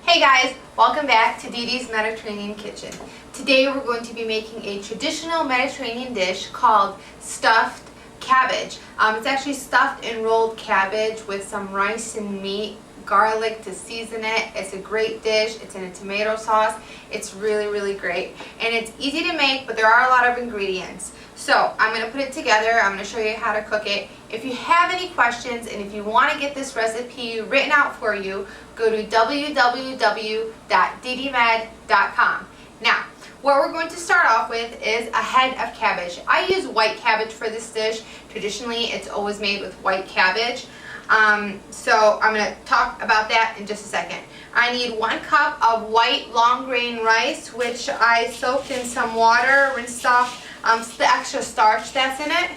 Hey guys, welcome back to Dede's Mediterranean Kitchen. Today we're going to be making a traditional Mediterranean dish called stuffed cabbage. It's actually stuffed and rolled cabbage with some rice and meat, garlic to season it. It's a great dish. It's in a tomato sauce. It's really great. And it's easy to make, but there are a lot of ingredients. So I'm going to put it together. I'm going to show you how to cook it. If you have any questions and if you want to get this recipe written out for you, go to www.DedeMed.com. Now, what we're going to start off with is a head of cabbage. I use white cabbage for this dish. Traditionally, it's always made with white cabbage. So I'm going to talk about that in just a second. I need 1 cup of white long grain rice, which I soaked in some water, rinsed off the extra starch that's in it.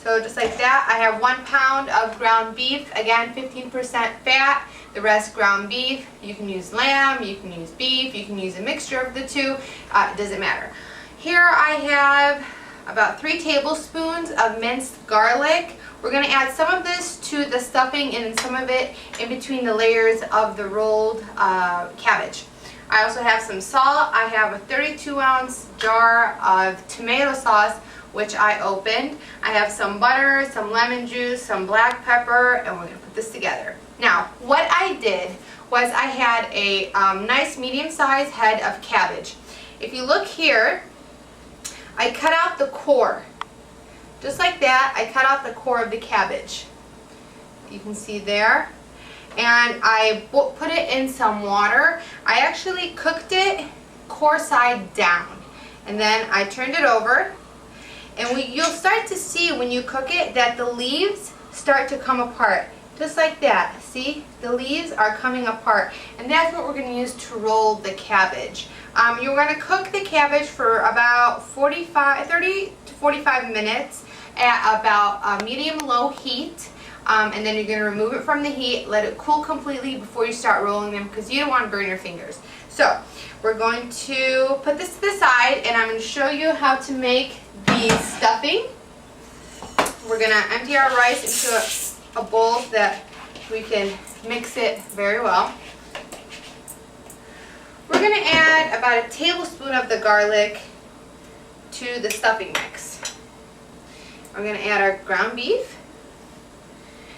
So just like that. I have 1 pound of ground beef, again 15% fat, the rest ground beef. You can use lamb, you can use beef, you can use a mixture of the two, it doesn't matter. Here I have about 3 tablespoons of minced garlic. We're going to add some of this to the stuffing and some of it in between the layers of the rolled cabbage. I also have some salt. I have a 32-ounce jar of tomato sauce, which I opened. I have some butter, some lemon juice, some black pepper, and we're going to put this together. Now, what I did was I had a nice medium-sized head of cabbage. If you look here, I cut out the core. Just like that, I cut out the core of the cabbage. You can see there. And I put it in some water. I actually cooked it core side down. And then I turned it over. And you'll start to see when you cook it that the leaves start to come apart. Just like that. See? The leaves are coming apart. And that's what we're going to use to roll the cabbage. You're going to cook the cabbage for about 30 to 45 minutes at about medium-low heat. And then you're going to remove it from the heat, let it cool completely before you start rolling them because you don't want to burn your fingers. So we're going to put this to the side and I'm going to show you how to make the stuffing. We're going to empty our rice into a bowl so that we can mix it very well. We're going to add about a tablespoon of the garlic to the stuffing mix. We're going to add our ground beef.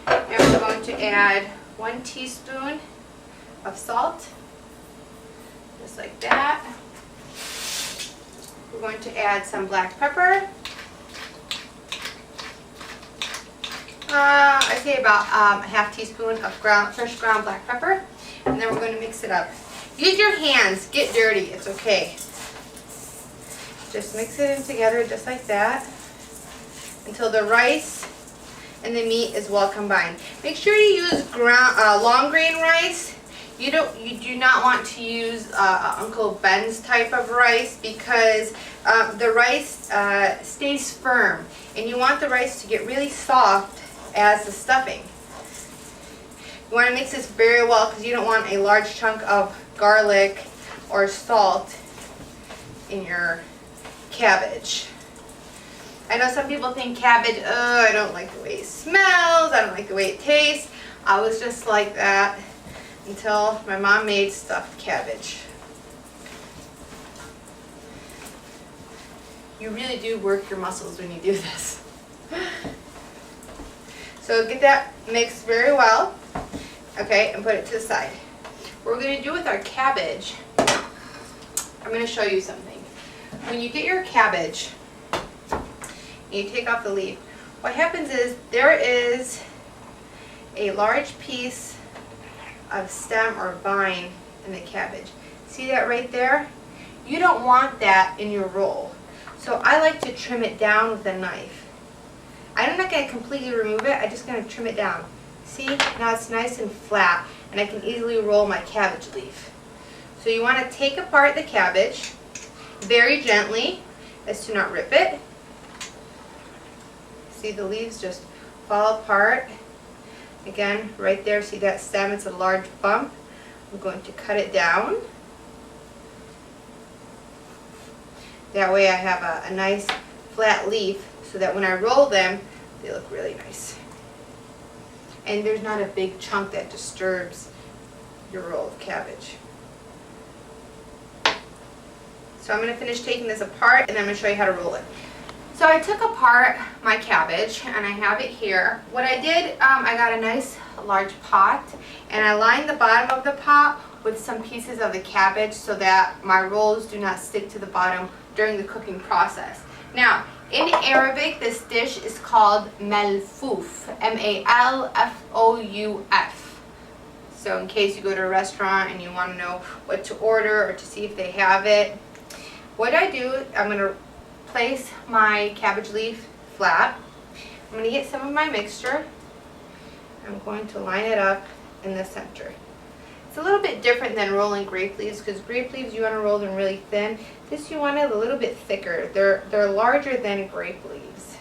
And we're going to add 1 teaspoon of salt, just like that. We're going to add some black pepper. I say about a half teaspoon of fresh ground black pepper. And then we're going to mix it up. Use your hands, get dirty, it's okay. Just mix it in together just like that until the rice and the meat is well combined. Make sure you use long grain rice. You do not want to use Uncle Ben's type of rice because the rice stays firm, and you want the rice to get really soft as the stuffing. You want to mix this very well because you don't want a large chunk of garlic or salt in your cabbage. I know some people think cabbage, oh, I don't like the way it smells, I don't like the way it tastes. I was just like that until my mom made stuffed cabbage. You really do work your muscles when you do this. So get that mixed very well, okay, and put it to the side. What we're going to do with our cabbage, I'm going to show you something. When you get your cabbage, you take off the leaf, what happens is there is a large piece of stem or vine in the cabbage. See that right there? You don't want that in your roll. So I like to trim it down with a knife. I'm not going to completely remove it, I'm just going to trim it down. See? Now it's nice and flat and I can easily roll my cabbage leaf. So you want to take apart the cabbage very gently as to not rip it. See, the leaves just fall apart. Again, right there, see that stem? It's a large bump. I'm going to cut it down. That way I have a nice flat leaf so that when I roll them, they look really nice. And there's not a big chunk that disturbs your roll of cabbage. So I'm going to finish taking this apart and then I'm going to show you how to roll it. So I took apart my cabbage and I have it here. What I did, I got a nice large pot and I lined the bottom of the pot with some pieces of the cabbage so that my rolls do not stick to the bottom during the cooking process. Now, in Arabic, this dish is called MALFOOF, M-A-L-F-O-U-F. So in case you go to a restaurant and you want to know what to order or to see if they have it, what I do, I'm going to place my cabbage leaf flat. I'm going to get some of my mixture. I'm going to line it up in the center. It's a little bit different than rolling grape leaves because grape leaves you want to roll them really thin. This you want it a little bit thicker. They're larger than grape leaves.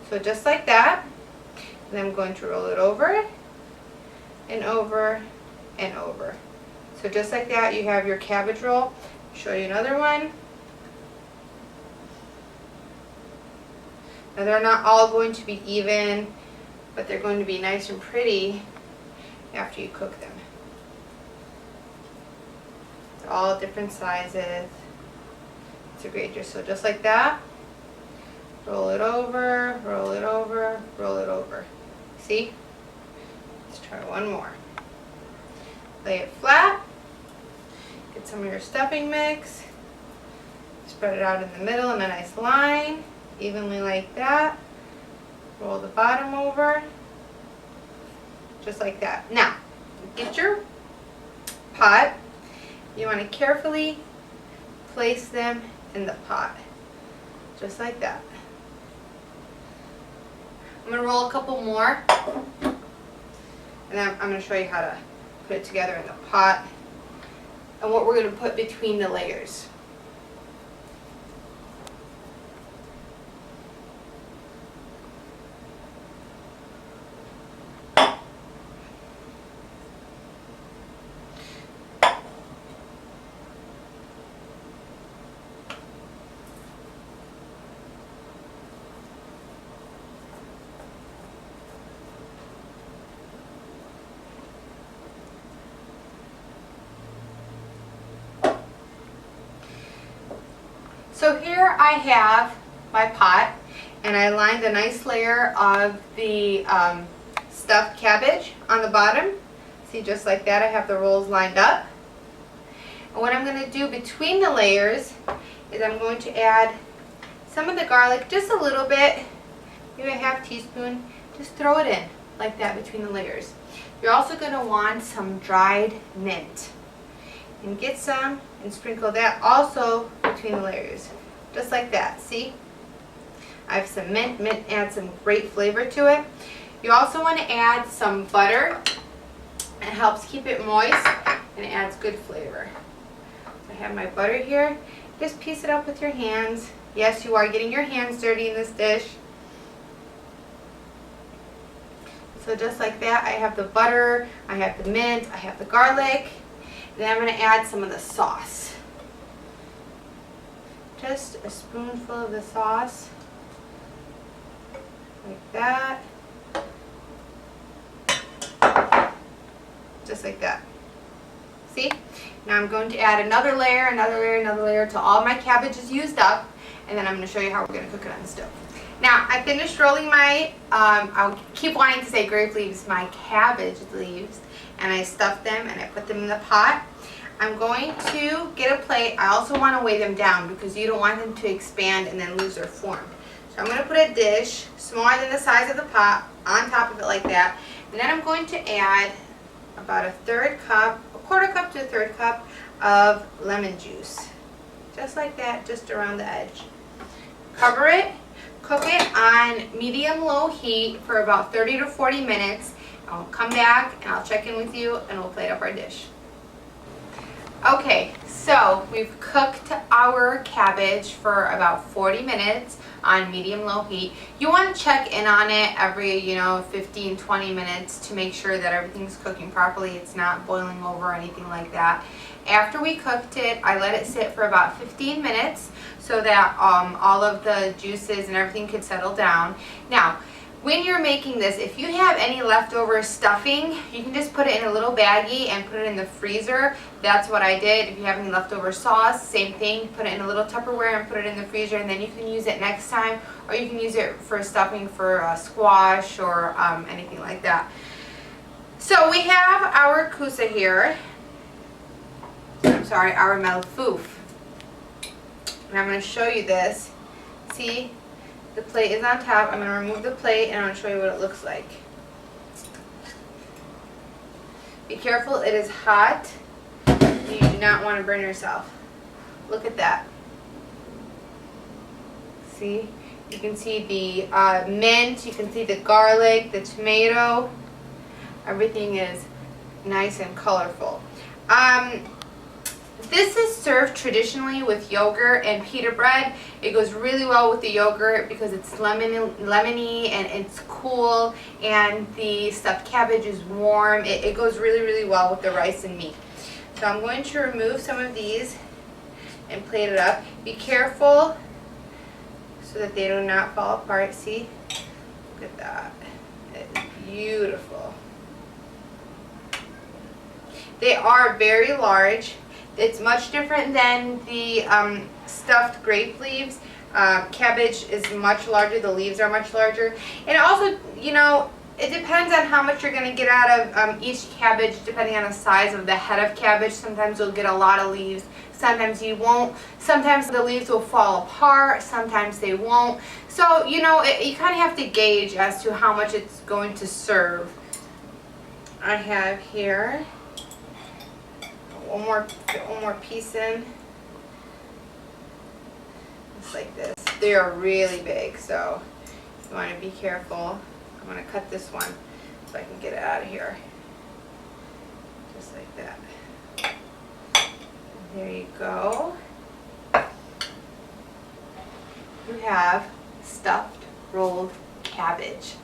So just like that. And then I'm going to roll it over and over and over. So just like that you have your cabbage roll. I'll show you another one. Now they're not all going to be even, but they're going to be nice and pretty after you cook them. They're all different sizes. It's a great dish. So just like that, roll it over, roll it over, roll it over. See? Let's try one more. Lay it flat. Get some of your stuffing mix. Spread it out in the middle in a nice line. Evenly like that. Roll the bottom over. Just like that. Now, get your pot. You want to carefully place them in the pot. Just like that. I'm going to roll a couple more. And then I'm going to show you how to put it together in the pot. And what we're going to put between the layers. So here I have my pot and I lined a nice layer of the stuffed cabbage on the bottom. See, just like that I have the rolls lined up. And what I'm going to do between the layers is I'm going to add some of the garlic, just a little bit, maybe a half teaspoon. Just throw it in like that between the layers. You're also going to want some dried mint. And get some and sprinkle that also between the layers. Just like that, see? I have some mint. Mint adds some great flavor to it. You also want to add some butter. It helps keep it moist and it adds good flavor. I have my butter here. Just piece it up with your hands. Yes, you are getting your hands dirty in this dish. So just like that, I have the butter, I have the mint, I have the garlic. Then I'm going to add some of the sauce. Just a spoonful of the sauce. Like that. Just like that. See? Now I'm going to add another layer, another layer, another layer till all my cabbage is used up. And then I'm going to show you how we're going to cook it on the stove. Now, I finished rolling my, I keep wanting to say grape leaves, my cabbage leaves. And I stuffed them and I put them in the pot. I'm going to get a plate. I also want to weigh them down because you don't want them to expand and then lose their form. So I'm going to put a dish smaller than the size of the pot on top of it like that. And then I'm going to add about a quarter cup to a third cup of lemon juice. Just like that, just around the edge. Cover it. Cook it on medium-low heat for about 30 to 40 minutes. I'll come back and I'll check in with you and we'll plate up our dish. Okay, so we've cooked our cabbage for about 40 minutes on medium-low heat. You want to check in on it every, 15-20 minutes to make sure that everything's cooking properly. It's not boiling over or anything like that. After we cooked it, I let it sit for about 15 minutes so that all of the juices and everything could settle down. Now, when you're making this, if you have any leftover stuffing, you can just put it in a little baggie and put it in the freezer. That's what I did. If you have any leftover sauce, same thing, put it in a little Tupperware and put it in the freezer, and then you can use it next time, or you can use it for stuffing for squash or anything like that. So we have our kusa here. I'm sorry, our MALFOOF. And I'm going to show you this. See? The plate is on top. I'm going to remove the plate and I'm going to show you what it looks like. Be careful, it is hot. You do not want to burn yourself. Look at that. See? You can see the mint, you can see the garlic, the tomato. Everything is nice and colorful. This is served traditionally with yogurt and pita bread. It goes really well with the yogurt because it's lemony and it's cool, and the stuffed cabbage is warm. It goes really, really well with the rice and meat. So I'm going to remove some of these and plate it up. Be careful so that they do not fall apart. See? Look at that. It's beautiful. They are very large. It's much different than the stuffed grape leaves. Cabbage is much larger. The leaves are much larger. And also, you know, it depends on how much you're going to get out of each cabbage, depending on the size of the head of cabbage. Sometimes you'll get a lot of leaves. Sometimes you won't. Sometimes the leaves will fall apart. Sometimes they won't. So, you know, you kind of have to gauge as to how much it's going to serve. I have here one more piece in. Just like this. They are really big, so you want to be careful. I'm going to cut this one so I can get it out of here. Just like that. There you go. You have stuffed rolled cabbage.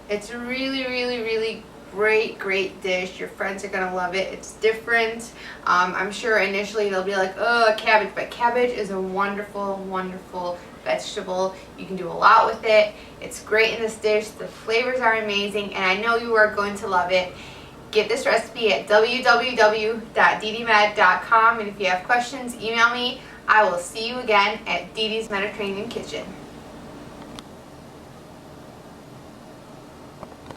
It's really, really, really great dish. Your friends are gonna love it. It's different. I'm sure initially they'll be like, oh, cabbage, but cabbage is a wonderful vegetable. You can do a lot with it. It's great in this dish. The flavors are amazing, and I know you are going to love it. Get this recipe at www.dedemed.com, and if you have questions, email me. I will see you again at Dede's Mediterranean Kitchen.